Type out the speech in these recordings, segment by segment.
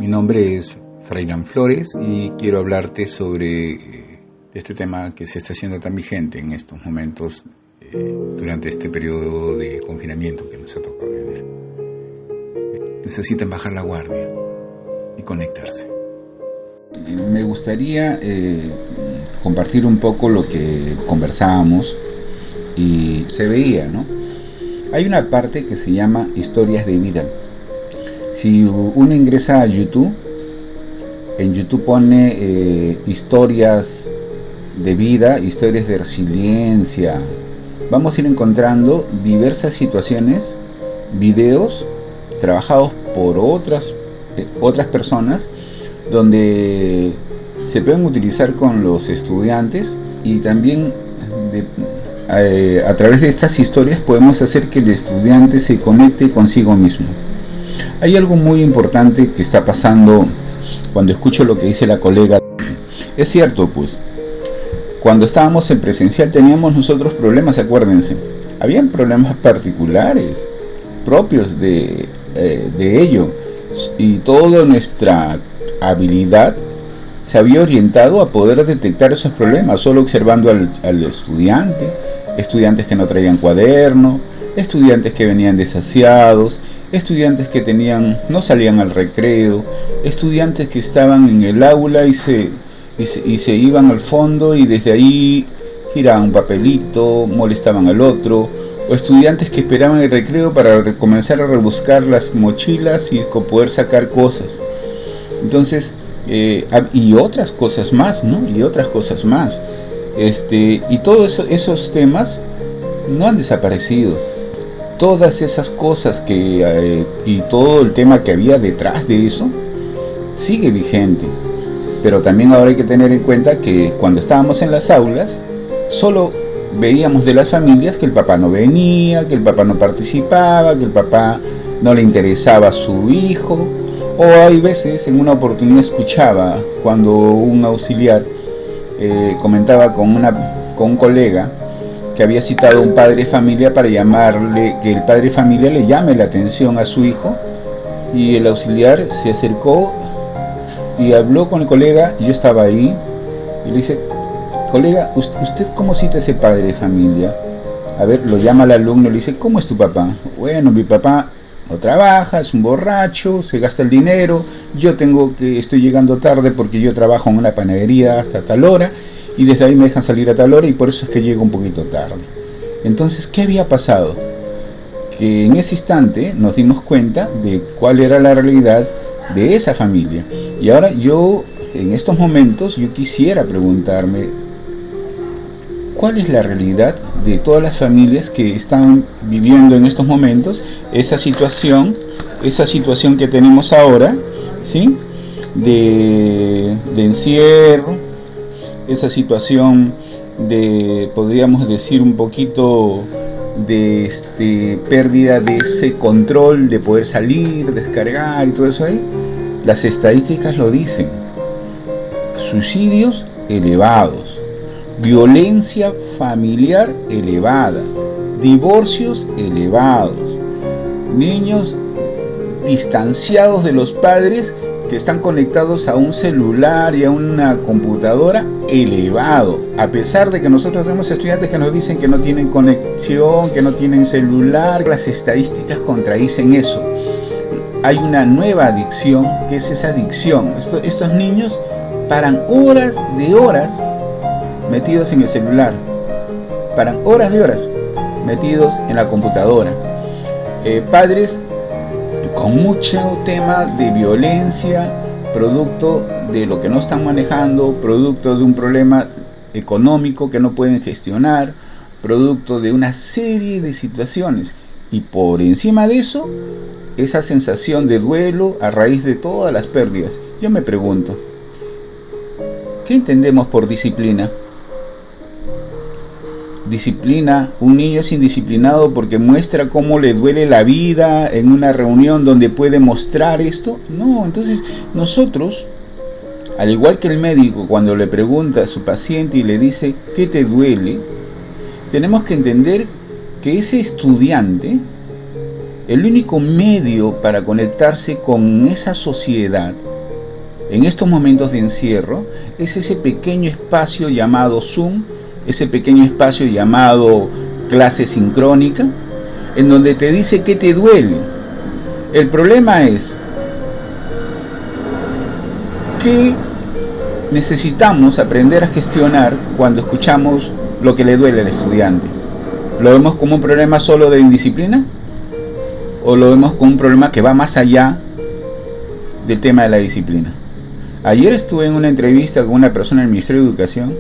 Mi nombre es Frailan Flores y quiero hablarte sobre este tema que se está haciendo tan vigente en estos momentos durante este periodo de confinamiento que nos ha tocado vivir. Necesitan bajar la guardia y conectarse. Me gustaría compartir un poco lo que conversábamos y se veía, ¿no? Hay una parte que se llama historias de vida. Si uno ingresa a YouTube, en YouTube pone historias de vida, historias de resiliencia. Vamos a ir encontrando diversas situaciones, videos trabajados por otras personas, donde se pueden utilizar con los estudiantes y también a través de estas historias podemos hacer que el estudiante se conecte consigo mismo. Hay algo muy importante que está pasando cuando escucho lo que dice la colega. Es cierto, pues, cuando estábamos en presencial teníamos nosotros problemas, acuérdense. Habían problemas particulares, propios de ello, y toda nuestra habilidad se había orientado a poder detectar esos problemas, solo observando al estudiante, estudiantes que no traían cuaderno, estudiantes que venían desasiados, estudiantes que no salían al recreo, estudiantes que estaban en el aula y se iban al fondo y desde ahí giraban un papelito, molestaban al otro, o estudiantes que esperaban el recreo para comenzar a rebuscar las mochilas y poder sacar cosas. Entonces, y otras cosas más, ¿no? Y otras cosas más. Y todos esos temas no han desaparecido. Todas esas cosas y todo el tema que había detrás de eso sigue vigente. Pero también ahora hay que tener en cuenta que cuando estábamos en las aulas, solo veíamos de las familias que el papá no venía, que el papá no participaba, que el papá no le interesaba a su hijo. O hay veces, en una oportunidad escuchaba cuando un auxiliar comentaba con un colega que había citado a un padre de familia para llamarle, que el padre de familia le llame la atención a su hijo, y el auxiliar se acercó y habló con el colega. Yo estaba ahí y le dice: colega, ¿usted cómo cita a ese padre de familia? A ver, lo llama al alumno y le dice: ¿cómo es tu papá? Bueno, mi papá no trabaja, es un borracho, se gasta el dinero, estoy llegando tarde porque yo trabajo en una panadería hasta tal hora, y desde ahí me dejan salir a tal hora y por eso es que llego un poquito tarde. Entonces, ¿qué había pasado? Que en ese instante nos dimos cuenta de cuál era la realidad de esa familia. Y ahora en estos momentos, yo quisiera preguntarme: ¿cuál es la realidad de todas las familias que están viviendo en estos momentos esa situación que tenemos ahora, ¿sí? de encierro, esa situación de, podríamos decir, un poquito de pérdida de ese control de poder salir, descargar y todo eso ahí? Las estadísticas lo dicen: suicidios elevados, violencia familiar elevada, divorcios elevados, niños distanciados de los padres que están conectados a un celular y a una computadora elevado, a pesar de que nosotros tenemos estudiantes que nos dicen que no tienen conexión, que no tienen celular. Las estadísticas contradicen eso. Hay una nueva adicción, que es esa adicción. Estos niños paran horas de horas metidos en el celular, paran horas de horas metidos en la computadora. Padres con mucho tema de violencia, producto de lo que no están manejando, producto de un problema económico que no pueden gestionar, producto de una serie de situaciones, y por encima de eso, esa sensación de duelo a raíz de todas las pérdidas. Yo me pregunto, ¿qué entendemos por disciplina? Disciplina, un niño es indisciplinado porque muestra cómo le duele la vida en una reunión donde puede mostrar esto. No, entonces nosotros, al igual que el médico cuando le pregunta a su paciente y le dice ¿qué te duele?, tenemos que entender que ese estudiante, el único medio para conectarse con esa sociedad en estos momentos de encierro es ese pequeño espacio llamado Zoom, ese pequeño espacio llamado clase sincrónica, en donde te dice que te duele. El problema es que necesitamos aprender a gestionar cuando escuchamos lo que le duele al estudiante. ¿Lo vemos como un problema solo de indisciplina? ¿O lo vemos como un problema que va más allá del tema de la disciplina? Ayer estuve en una entrevista con una persona del Ministerio de Educación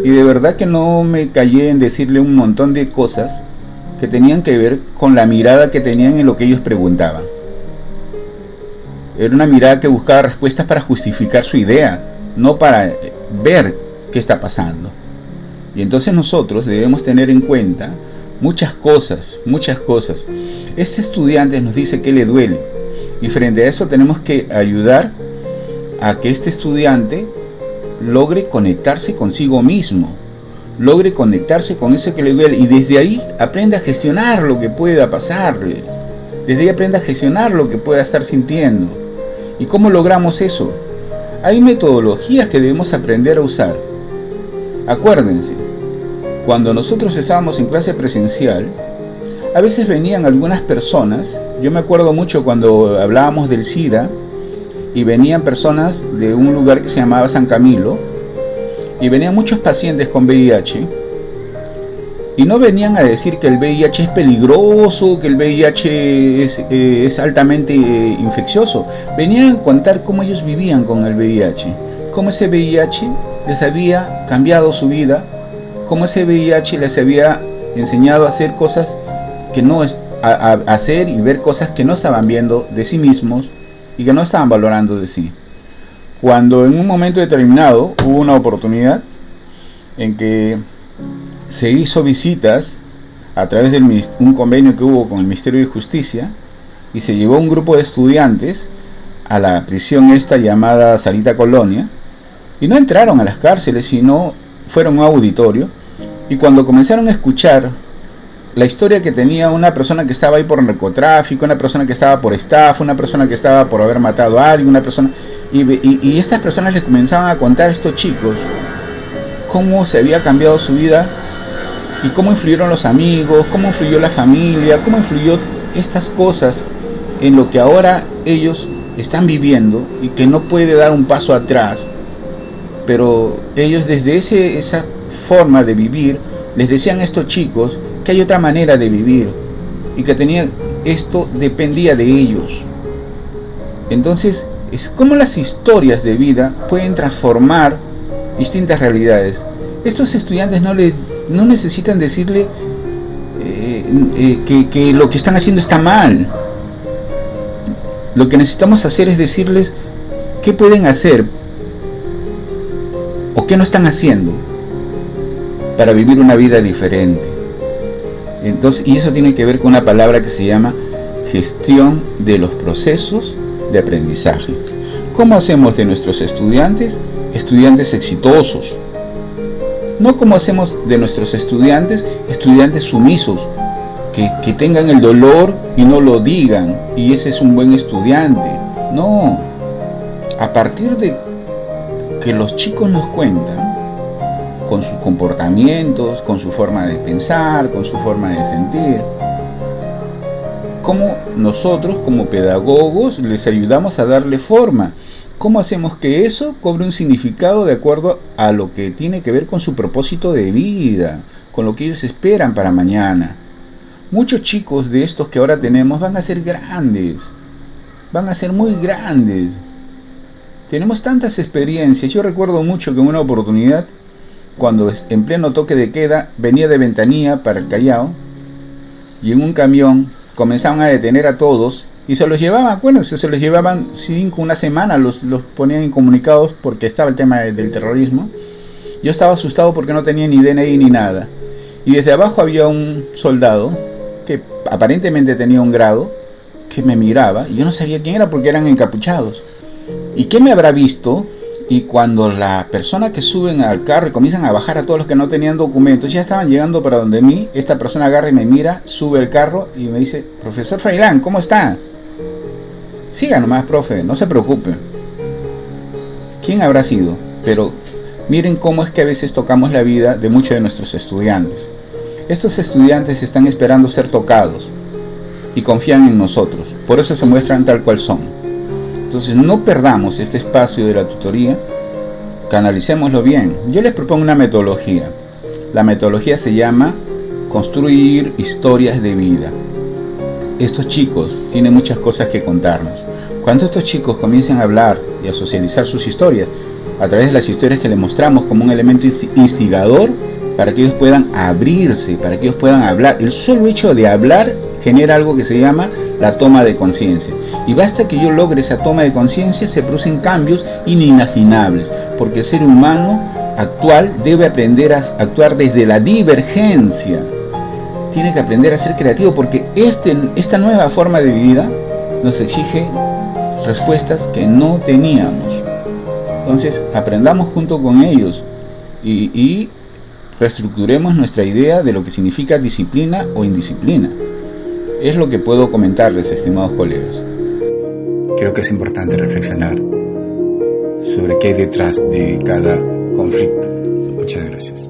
y de verdad que no me callé en decirle un montón de cosas que tenían que ver con la mirada que tenían en lo que ellos preguntaban. Era una mirada que buscaba respuestas para justificar su idea, no para ver qué está pasando. Y entonces nosotros debemos tener en cuenta muchas cosas. Este estudiante nos dice que le duele y frente a eso tenemos que ayudar a que este estudiante logre conectarse consigo mismo, logre conectarse con eso que le duele y desde ahí aprenda a gestionar lo que pueda pasarle, desde ahí aprenda a gestionar lo que pueda estar sintiendo. ¿Y cómo logramos eso? Hay metodologías que debemos aprender a usar. Acuérdense, cuando nosotros estábamos en clase presencial, a veces venían algunas personas, yo me acuerdo mucho cuando hablábamos del SIDA, y venían personas de un lugar que se llamaba San Camilo, y venían muchos pacientes con VIH, y no venían a decir que el VIH es peligroso, que el VIH es altamente infeccioso. Venían a contar cómo ellos vivían con el VIH, cómo ese VIH les había cambiado su vida, cómo ese VIH les había enseñado a hacer cosas que no a hacer y ver cosas que no estaban viendo de sí mismos y que no estaban valorando de sí. Cuando en un momento determinado hubo una oportunidad en que se hizo visitas a través de un convenio que hubo con el Ministerio de Justicia y se llevó un grupo de estudiantes a la prisión esta llamada Sarita Colonia y no entraron a las cárceles, sino fueron a un auditorio y cuando comenzaron a escuchar la historia que tenía una persona que estaba ahí por narcotráfico, una persona que estaba por estafa, una persona que estaba por haber matado a alguien, una persona y estas personas les comenzaban a contar a estos chicos cómo se había cambiado su vida y cómo influyeron los amigos, cómo influyó la familia, cómo influyó estas cosas en lo que ahora ellos están viviendo y que no puede dar un paso atrás, pero ellos desde esa forma de vivir les decían a estos chicos que hay otra manera de vivir y que esto dependía de ellos. Entonces es como las historias de vida pueden transformar distintas realidades. Estos estudiantes no necesitan decirle que lo que están haciendo está mal. Lo que necesitamos hacer es decirles qué pueden hacer o qué no están haciendo para vivir una vida diferente. Entonces, y eso tiene que ver con una palabra que se llama gestión de los procesos de aprendizaje. ¿Cómo hacemos de nuestros estudiantes exitosos? No como hacemos de nuestros estudiantes sumisos, que tengan el dolor y no lo digan, y ese es un buen estudiante. No, a partir de que los chicos nos cuentan, con sus comportamientos, con su forma de pensar, con su forma de sentir, cómo nosotros como pedagogos les ayudamos a darle forma. ¿Cómo hacemos que eso cobre un significado de acuerdo a lo que tiene que ver con su propósito de vida, con lo que ellos esperan para mañana? Muchos chicos de estos que ahora tenemos van a ser grandes, van a ser muy grandes. Tenemos tantas experiencias. Yo recuerdo mucho que en una oportunidad, cuando en pleno toque de queda, venía de Ventanilla para el Callao y en un camión comenzaban a detener a todos y se los llevaban, acuérdense, se los llevaban una semana, los ponían incomunicados porque estaba el tema del terrorismo. Yo estaba asustado porque no tenía ni DNI ni nada. Y desde abajo había un soldado que aparentemente tenía un grado, que me miraba, y yo no sabía quién era porque eran encapuchados. ¿Y qué me habrá visto? Y cuando la persona que suben al carro y comienzan a bajar a todos los que no tenían documentos, ya estaban llegando para donde mí, esta persona agarra y me mira, sube el carro y me dice: profesor Freilán, ¿cómo está? Siga nomás, profe, no se preocupe. ¿Quién habrá sido? Pero miren cómo es que a veces tocamos la vida de muchos de nuestros estudiantes. Estos estudiantes están esperando ser tocados y confían en nosotros, por eso se muestran tal cual son. Entonces no perdamos este espacio de la tutoría, canalicémoslo bien. Yo les propongo una metodología. La metodología se llama construir historias de vida. Estos chicos tienen muchas cosas que contarnos. Cuando estos chicos comiencen a hablar y a socializar sus historias, a través de las historias que les mostramos como un elemento instigador, para que ellos puedan abrirse, para que ellos puedan hablar. El solo hecho de hablar genera algo que se llama la toma de conciencia. Y basta que yo logre esa toma de conciencia, se producen cambios inimaginables, porque el ser humano actual debe aprender a actuar desde la divergencia. Tiene que aprender a ser creativo, porque esta nueva forma de vida nos exige respuestas que no teníamos. Entonces aprendamos junto con ellos y reestructuremos nuestra idea de lo que significa disciplina o indisciplina. Es lo que puedo comentarles, estimados colegas. Creo que es importante reflexionar sobre qué hay detrás de cada conflicto. Muchas gracias.